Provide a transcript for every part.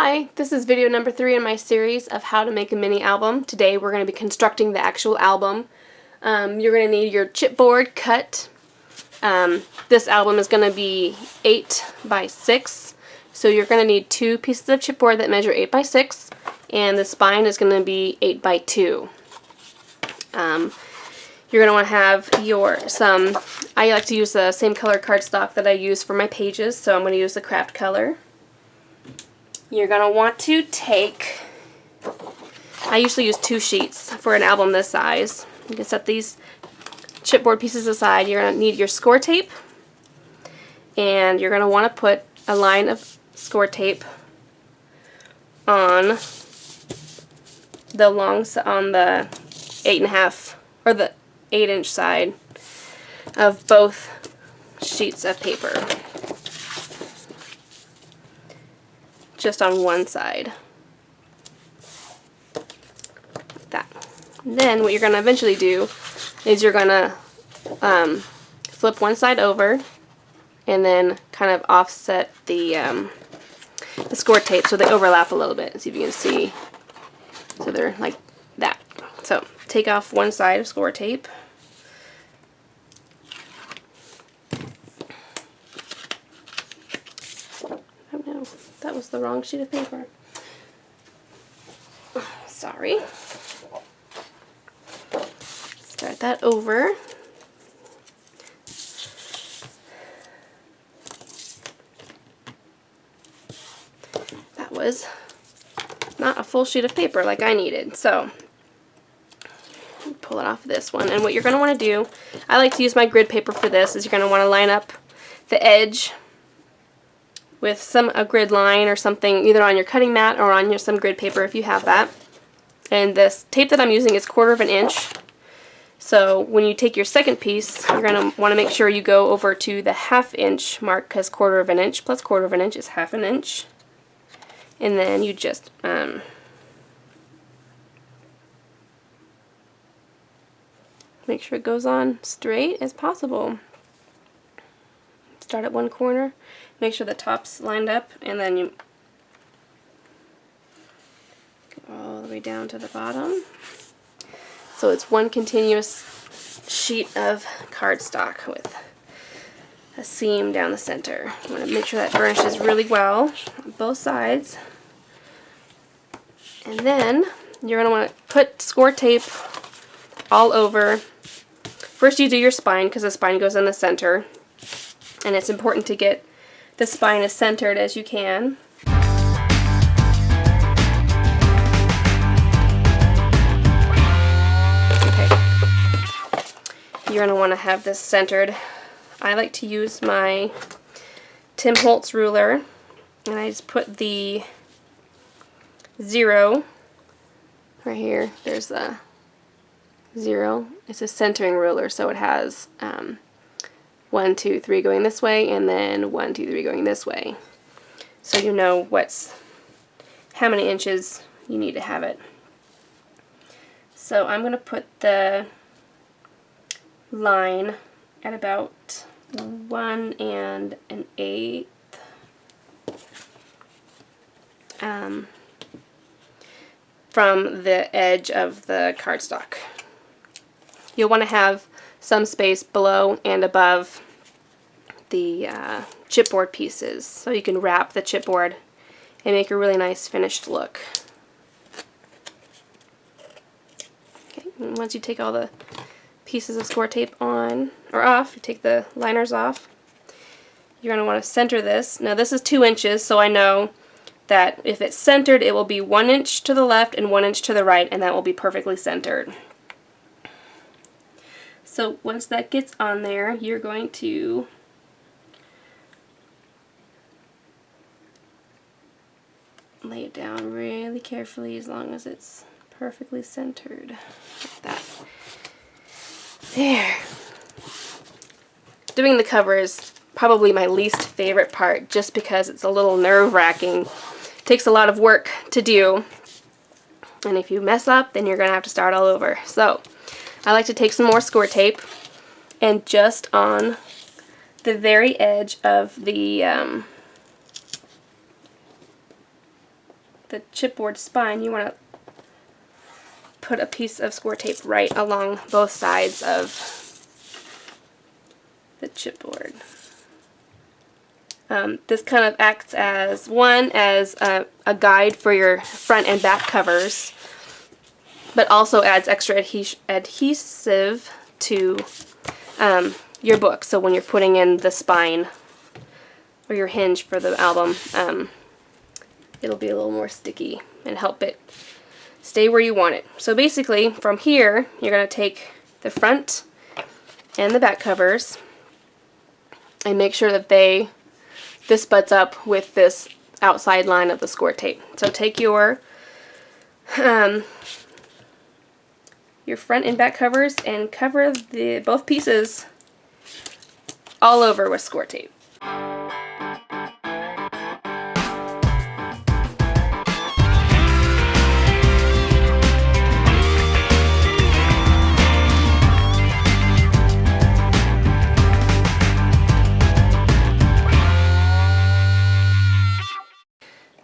Hi, this is video number 3 in my series of how to make a mini album. Today we're going to be constructing the actual album. You're going to need your chipboard cut. This album is going to be 8 by 6, so you're going to need 2 pieces of chipboard that measure 8 by 6, and the spine is going to be 8 by 2. You're going to want to have I like to use the same color cardstock that I use for my pages, so I'm going to use the craft color. You're going to want to take, I usually use 2 sheets for an album this size. You can set these chipboard pieces aside. You're going to need your score tape, and you're going to want to put a line of score tape on the on the 8.5 or the 8-inch side of both sheets of paper. Just on one side. Like that. And then what you're going to eventually do is you're going to flip one side over and then kind of offset the score tape so they overlap a little bit. See if you can see. So they're like that. So take off one side of score tape. Oh no, that was the wrong sheet of paper. Sorry. Start that over. That was not a full sheet of paper like I needed, so pull it off this one. And what you're going to want to do, I like to use my grid paper for this, is you're going to want to line up the edge with a grid line or something, either on your cutting mat or on some grid paper if you have that. And this tape that I'm using is 1/4 inch. So when you take your second piece, you're going to want to make sure you go over to the 1/2 inch mark, because 1/4 inch plus 1/4 inch is 1/2 inch. And then you just make sure it goes on straight as possible. Start at one corner, make sure the top's lined up, and then you go all the way down to the bottom. So it's one continuous sheet of cardstock with a seam down the center. You want to make sure that burnishes really well on both sides. And then you're going to want to put score tape all over. First you do your spine, because the spine goes in the center. And it's important to get the spine as centered as you can. Okay. You're going to want to have this centered. I like to use my Tim Holtz ruler, and I just put the 0 right here. There's the 0. It's a centering ruler, so it has 1, 2, 3 going this way, and then 1, 2, 3 going this way. So you know how many inches you need to have it. So I'm going to put the line at about 1 1/8 from the edge of the cardstock. You'll want to have some space below and above the chipboard pieces, so you can wrap the chipboard and make a really nice finished look. Okay, and once you take all the pieces of score tape on or off, you take the liners off, you're going to want to center this. Now this is 2 inches, so I know that if it's centered, it will be 1 inch to the left and 1 inch to the right, and that will be perfectly centered. So once that gets on there, you're going to lay it down really carefully, as long as it's perfectly centered. Like that. There. Doing the cover is probably my least favorite part, just because it's a little nerve-wracking. It takes a lot of work to do, and if you mess up, then you're going to have to start all over. So I like to take some more score tape, and just on the very edge of the the chipboard spine, you want to put a piece of score tape right along both sides of the chipboard. This kind of acts as a guide for your front and back covers, but also adds extra adhesive to your book. So when you're putting in the spine or your hinge for the album, it'll be a little more sticky and help it stay where you want it. So basically, from here, you're going to take the front and the back covers and make sure that this butts up with this outside line of the score tape. So take your front and back covers and cover both pieces all over with score tape.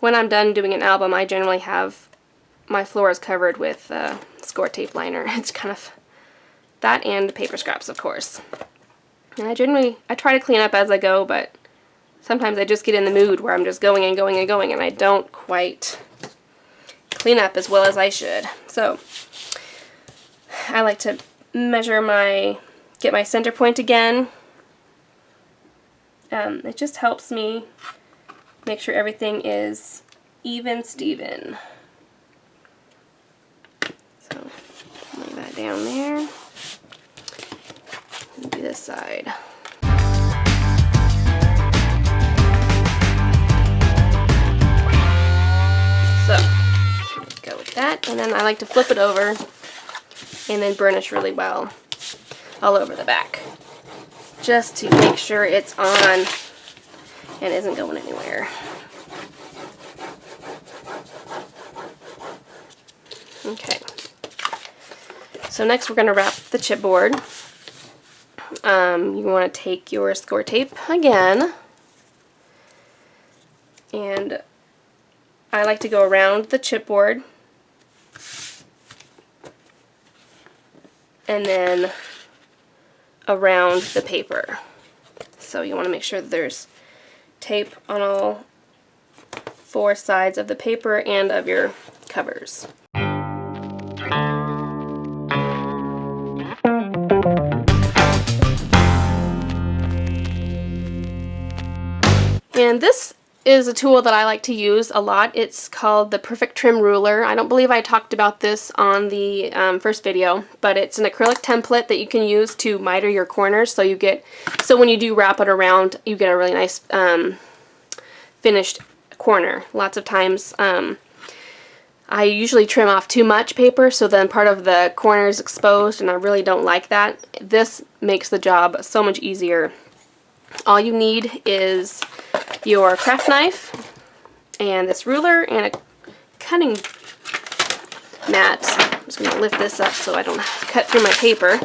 When I'm done doing an album, I generally have my floors covered with score tape liner. It's kind of that and paper scraps, of course. And I try to clean up as I go, but sometimes I just get in the mood where I'm just going and going and going, and I don't quite clean up as well as I should. So I like to get my center point again. It just helps me make sure everything is even Steven. So lay that down there. And do this side. So go with that, and then I like to flip it over and then burnish really well all over the back, just to make sure it's on and isn't going anywhere. Okay. So next we're going to wrap the chipboard. You want to take your score tape again, and I like to go around the chipboard and then around the paper. So you want to make sure that there's tape on all four sides of the paper and of your covers. And this is a tool that I like to use a lot. It's called the Perfect Trim Ruler. I don't believe I talked about this on the first video, but it's an acrylic template that you can use to miter your corners. So when you do wrap it around, you get a really nice finished corner. Lots of times I usually trim off too much paper, so then part of the corner is exposed, and I really don't like that. This makes the job so much easier. All you need is your craft knife and this ruler and a cutting mat. I'm just going to lift this up so I don't cut through my paper.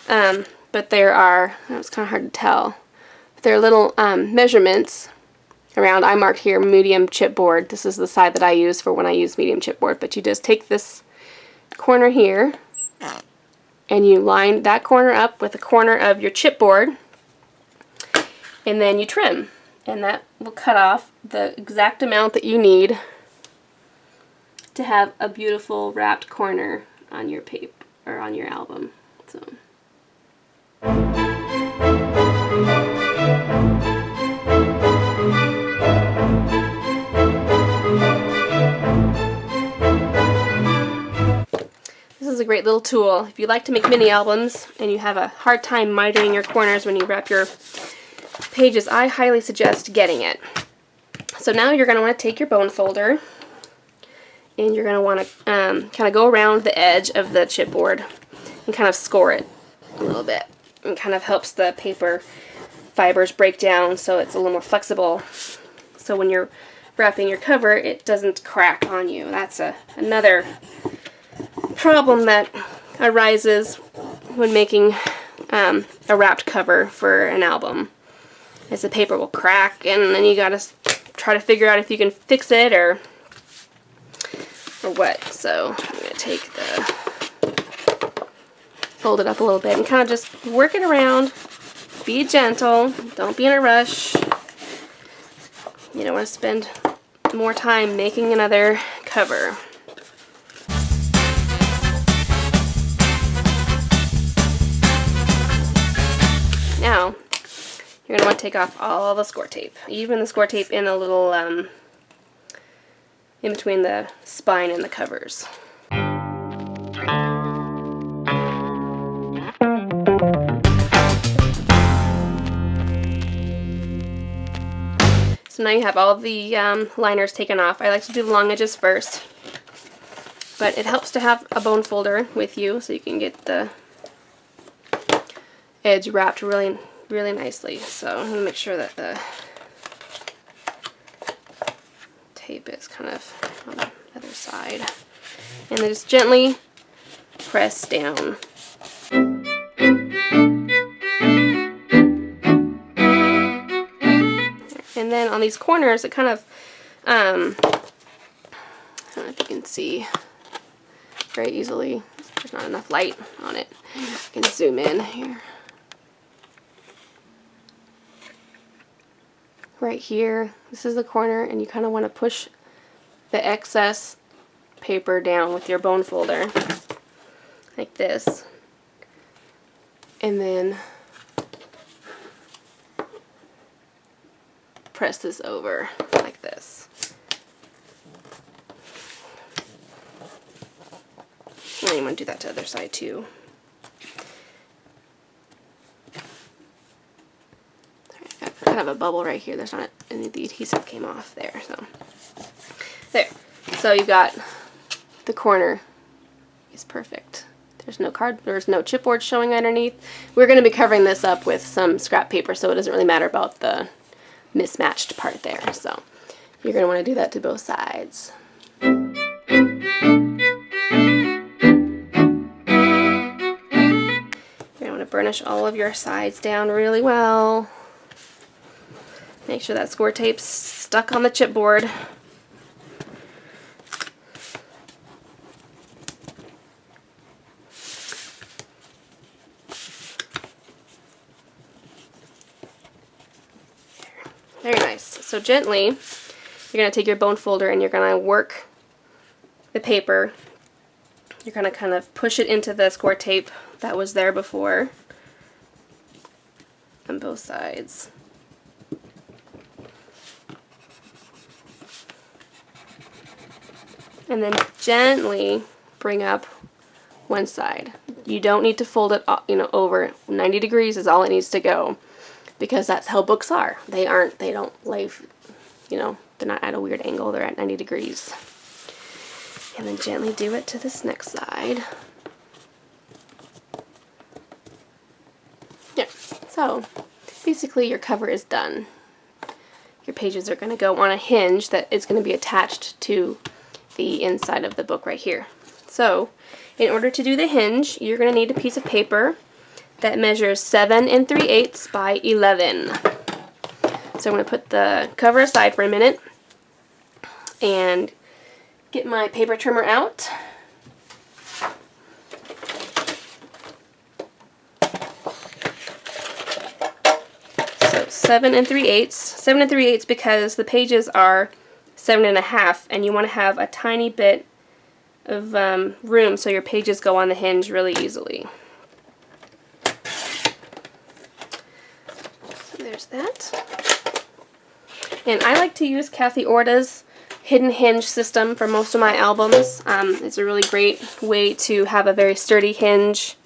But there are, it's kind of hard to tell, but there are little measurements around. I marked here medium chipboard. This is the side that I use for when I use medium chipboard. But you just take this corner here and you line that corner up with the corner of your chipboard, and then you trim, and that will cut off the exact amount that you need to have a beautiful wrapped corner on your paper or on your album. So this is a great little tool. If you like to make mini albums and you have a hard time mitering your corners when you wrap your pages, I highly suggest getting it. So now you're going to want to take your bone folder and you're going to want to kind of go around the edge of the chipboard and kind of score it a little bit. It kind of helps the paper fibers break down so it's a little more flexible. So when you're wrapping your cover, it doesn't crack on you. That's another problem that arises when making a wrapped cover for an album, is the paper will crack, and then you gotta try to figure out if you can fix it or or wet. So I'm going to take fold it up a little bit and kind of just work it around. Be gentle. Don't be in a rush. You don't want to spend more time making another cover. Now, you're going to want to take off all the score tape, even the score tape in a little, in between the spine and the covers. So now you have all the liners taken off. I like to do the long edges first, but it helps to have a bone folder with you so you can get the edge wrapped really nicely. So I'm going to make sure that the tape is kind of on the other side. And then just gently press down. And then on these corners, it kind of, I don't know if you can see very easily. There's not enough light on it. I can zoom in here. Right here, this is the corner, and you kind of want to push the excess paper down with your bone folder, like this. And then press this over like this. And you want to do that to the other side too. Got kind of a bubble right here. There's not any of the adhesive came off there. So there. So you got the corner is perfect. There's no chipboard showing underneath. We're going to be covering this up with some scrap paper, so it doesn't really matter about the mismatched part there. So you're going to want to do that to both sides. You're going to want to burnish all of your sides down really well. Make sure that score tape's stuck on the chipboard. Very nice. So gently, you're going to take your bone folder and you're going to work the paper. You're going to kind of push it into the score tape that was there before on both sides. And then gently bring up one side. You don't need to fold it, over 90 degrees is all it needs to go, because that's how books are. They don't lay, they're not at a weird angle, they're at 90 degrees. And then gently do it to this next side. Yeah, so basically your cover is done. Your pages are going to go on a hinge that is going to be attached to the inside of the book right here. So in order to do the hinge, you're going to need a piece of paper that measures 7 3/8 by 11. So I'm going to put the cover aside for a minute and get my paper trimmer out. So 7 3/8. 7 3/8 because the pages are 7.5, and you want to have a tiny bit of room so your pages go on the hinge really easily. So there's that. And I like to use Kathy Orda's hidden hinge system for most of my albums. It's a really great way to have a very sturdy hinge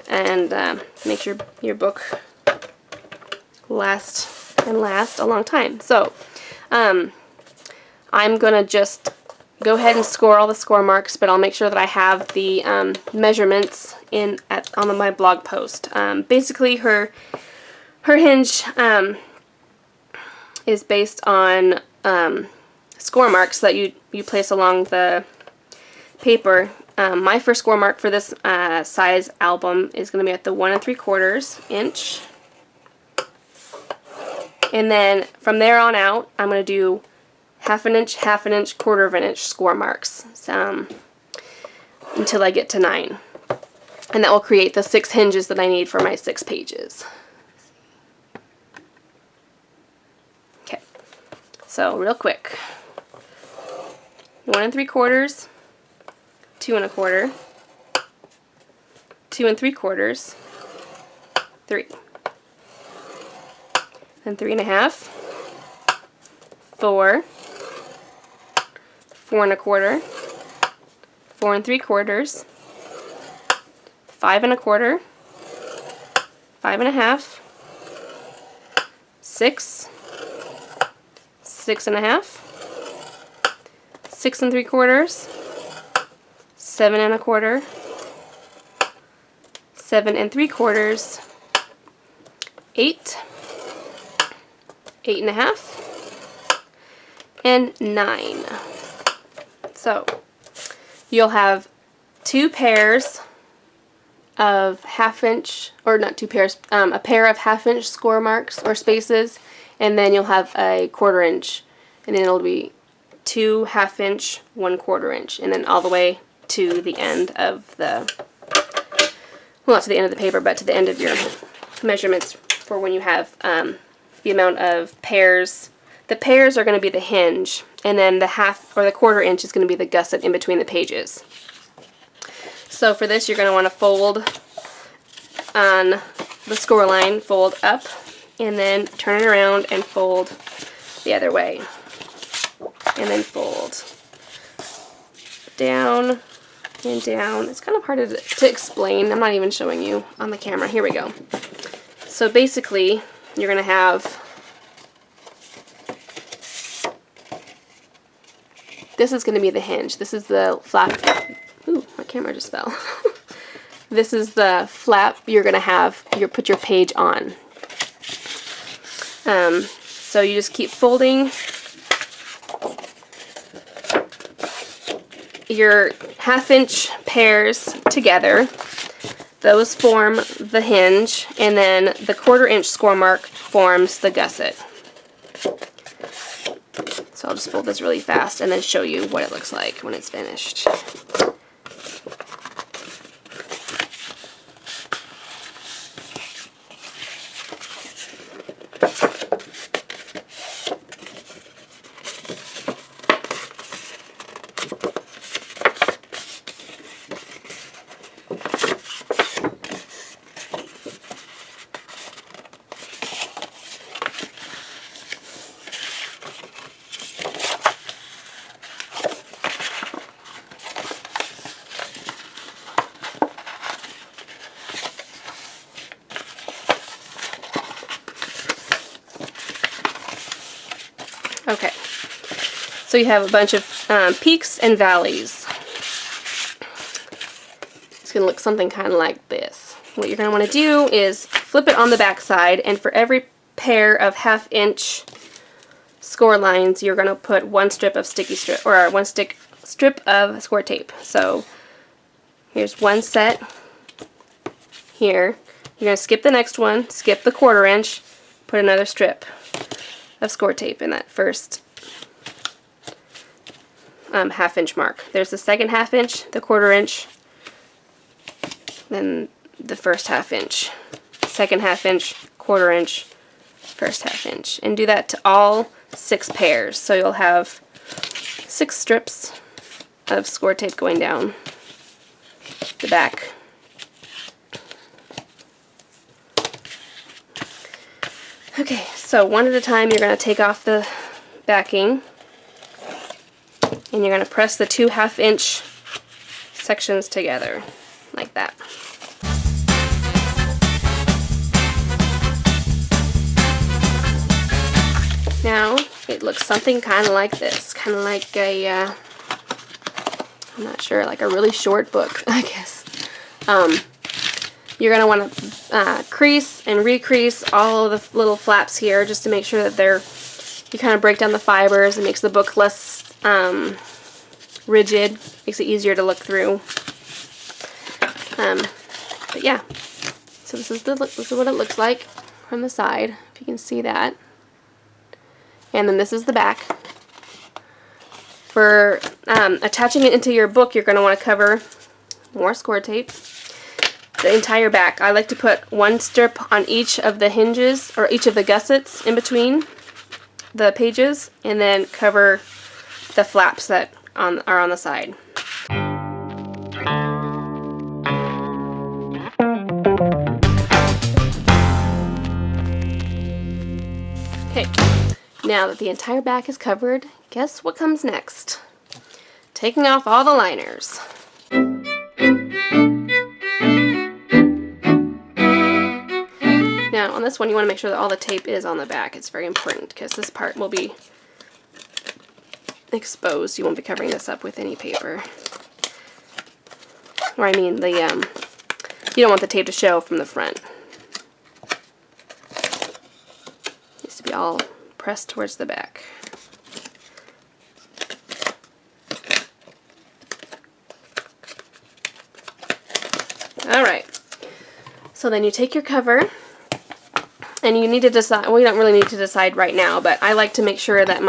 and make your book last a long time. So I'm going to just go ahead and score all the score marks, but I'll make sure that I have the measurements on my blog post. Basically, her hinge is based on score marks that you place along the paper. My first score mark for this size album is going to be at the 1 3/4 inch. And then from there on out, I'm going to do half an inch, quarter of an inch score marks until I get to 9. And that will create the 6 hinges that I need for my 6 pages. Okay, so real quick. 1 3/4, 2 1/4, 2 3/4, 3. Then 3 1/2, 4, 4 1/4, 4 3/4, 5 1/4, 5 1/2, 6, 6 1/2, 6 3/4, 7 1/4, 7 3/4, 8, 8 1/2, and 9. So you'll have 2 pairs of half-inch, or not 2 pairs, a pair of half-inch score marks or spaces, and then you'll have a 1/4 inch, and then it'll be 2 half-inch, 1/4 inch, and then all the way to the end of the, well, not to the end of the paper, but to the end of your measurements for when you have the amount of pairs. The pairs are going to be the hinge, and then the half or the 1/4 inch is going to be the gusset in between the pages. So for this, you're going to want to fold on the score line, fold up, and then turn it around and fold the other way. And then fold down and down. It's kind of hard to explain. I'm not even showing you on the camera. Here we go. So basically, you're going to have, this is going to be the hinge. This is the flap. Ooh, my camera just fell. This is the flap you're going to have, put your page on. So you just keep folding your half-inch pairs together. Those form the hinge, and then the 1/4 inch score mark forms the gusset. So I'll just fold this really fast and then show you what it looks like when it's finished. Okay, so you have a bunch of peaks and valleys. It's going to look something kind of like this. What you're going to want to do is flip it on the back side, and for every pair of half-inch score lines, you're going to put 1 strip of sticky strip, or 1 strip of score tape. So here's 1 set here. You're going to skip the next one, skip the 1/4 inch, put another strip of score tape in that first half-inch mark. There's the second half-inch, the 1/4 inch, then the first half-inch, second half-inch, 1/4 inch, first half-inch, and do that to all 6 pairs. So you'll have 6 strips of score tape going down the back. Okay, so one at a time, you're going to take off the backing, and you're going to press the 2 half-inch sections together, like that. Now, it looks something kind of like this, kind of like a, I'm not sure, like a really short book, I guess. You're going to want to crease and recrease all of the little flaps here just to make sure that you kind of break down the fibers. It makes the book less rigid, makes it easier to look through. But yeah, so this is what it looks like from the side, if you can see that. And then this is the back. For attaching it into your book, you're going to want to cover more score tape. The entire back. I like to put one strip on each of the hinges, or each of the gussets in between the pages, and then cover the flaps that are on the side. Okay, now that the entire back is covered, guess what comes next? Taking off all the liners. Now on this one you want to make sure that all the tape is on the back. It's very important because this part will be exposed. You won't be covering this up with any paper. Or I mean the you don't want the tape to show from the front. It needs to be all pressed towards the back. Alright, so then you take your cover, and you need to decide, well, you don't really need to decide right now, but I like to make sure that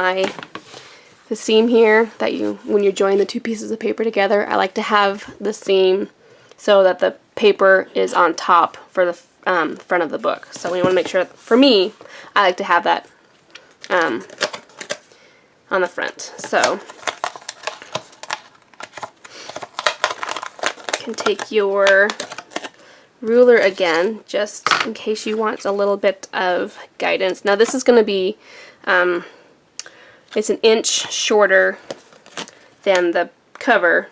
the seam here, that when you join the two pieces of paper together, I like to have the seam so that the paper is on top for the front of the book. So we want to make sure, for me, I like to have that on the front. So you can take your ruler again, just in case you want a little bit of guidance. Now this is going to be, it's an inch shorter than the cover,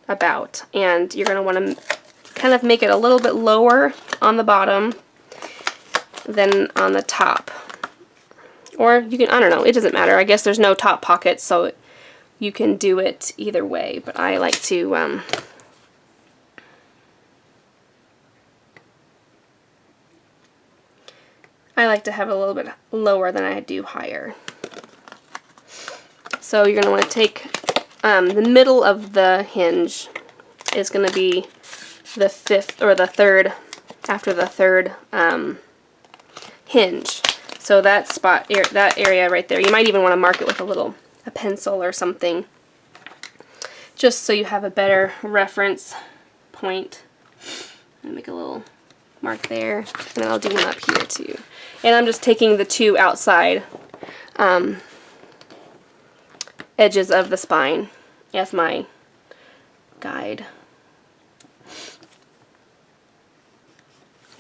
about, and you're going to want to kind of make it a little bit lower on the bottom than on the top. Or you can, I don't know, it doesn't matter. I guess there's no top pocket, so you can do it either way, but I like to have it a little bit lower than I do higher. So you're going to want to take the middle of the hinge is going to be the fifth or the third after the third hinge. So that spot, that area right there, you might even want to mark it with a pencil or something, just so you have a better reference point. I'll make a little mark there, and then I'll do one up here too. And I'm just taking the two outside edges of the spine as my guide.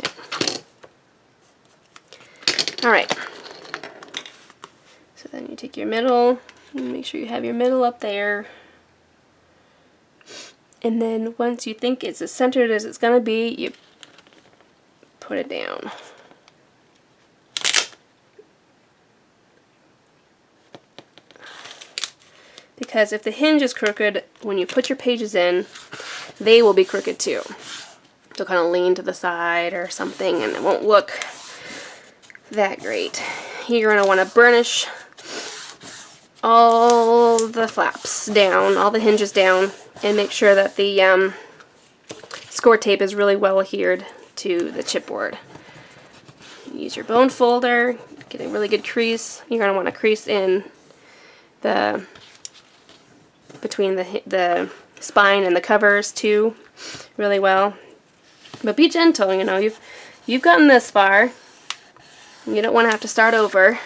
Okay. Alright, so then you take your middle, and make sure you have your middle up there, and then once you think it's as centered as it's going to be, you put it down. Because if the hinge is crooked, when you put your pages in, they will be crooked too. So kind of lean to the side or something, and it won't look that great. You're going to want to burnish all the flaps down, all the hinges down, and make sure that the score tape is really well adhered to the chipboard. Use your bone folder, get a really good crease. You're going to want to crease in between the spine and the covers too, really well. But be gentle, you know, you've gotten this far. You don't want to have to start over.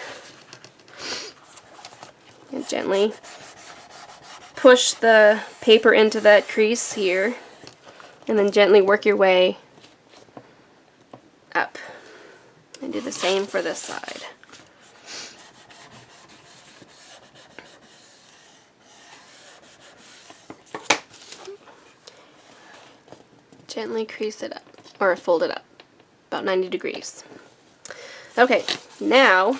And gently push the paper into that crease here, and then gently work your way up. And do the same for this side. Gently crease it up, or fold it up, about 90 degrees. Okay, now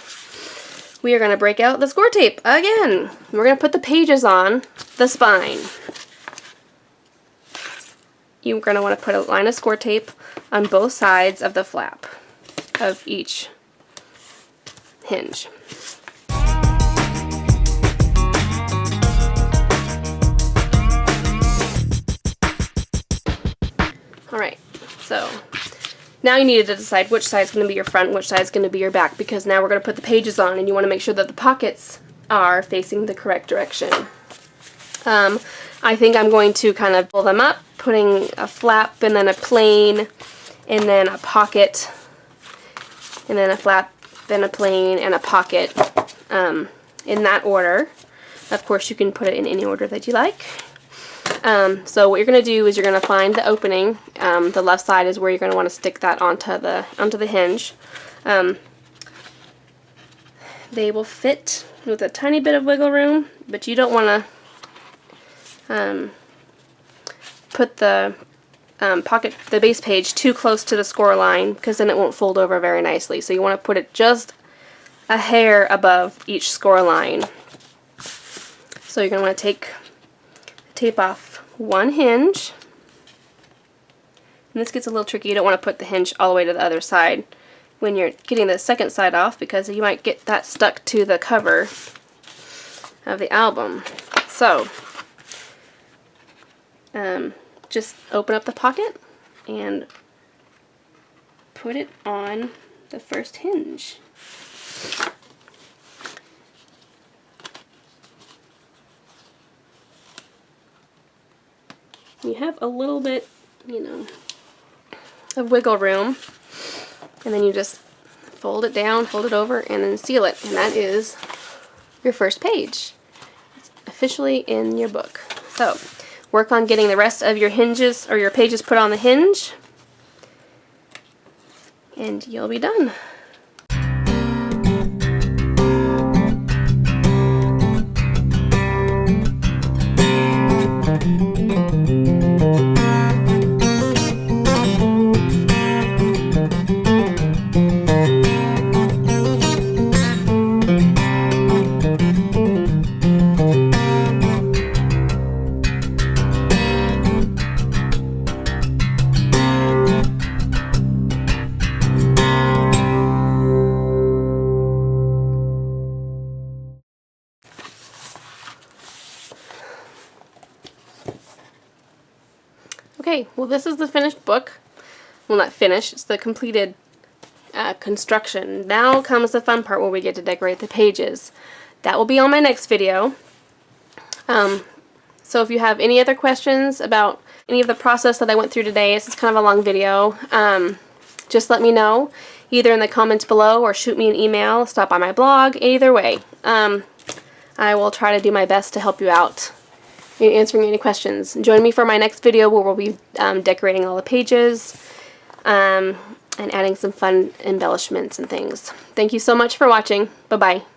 we are going to break out the score tape again. We're going to put the pages on the spine. You're going to want to put a line of score tape on both sides of the flap of each hinge. Alright, so now you need to decide which side is going to be your front and which side is going to be your back, because now we're going to put the pages on and you want to make sure that the pockets are facing the correct direction. I think I'm going to kind of pull them up, putting a flap and then a plain and then a pocket and then a flap, then a plain and a pocket in that order. Of course, you can put it in any order that you like. So what you're going to do is you're going to find the opening. The left side is where you're going to want to stick that onto the hinge. They will fit with a tiny bit of wiggle room, but you don't want to put the the base page too close to the score line, because then it won't fold over very nicely. So you want to put it just a hair above each score line. So you're going to want to tape off one hinge. And this gets a little tricky. You don't want to put the hinge all the way to the other side when you're getting the second side off, because you might get that stuck to the cover of the album. So just open up the pocket and put it on the first hinge. You have a little bit, of wiggle room, and then you just fold it down, fold it over, and then seal it, and that is your first page. It's officially in your book. So work on getting the rest of your hinges or your pages put on the hinge, and you'll be done. Okay, well, this is the finished book. Well, not finished, it's the completed construction. Now comes the fun part where we get to decorate the pages. That will be on my next video. So if you have any other questions about any of the process that I went through today, this is kind of a long video, just let me know, either in the comments below or shoot me an email, stop by my blog, either way. I will try to do my best to help you out in answering any questions. Join me for my next video where we'll be decorating all the pages and adding some fun embellishments and things. Thank you so much for watching. Bye-bye.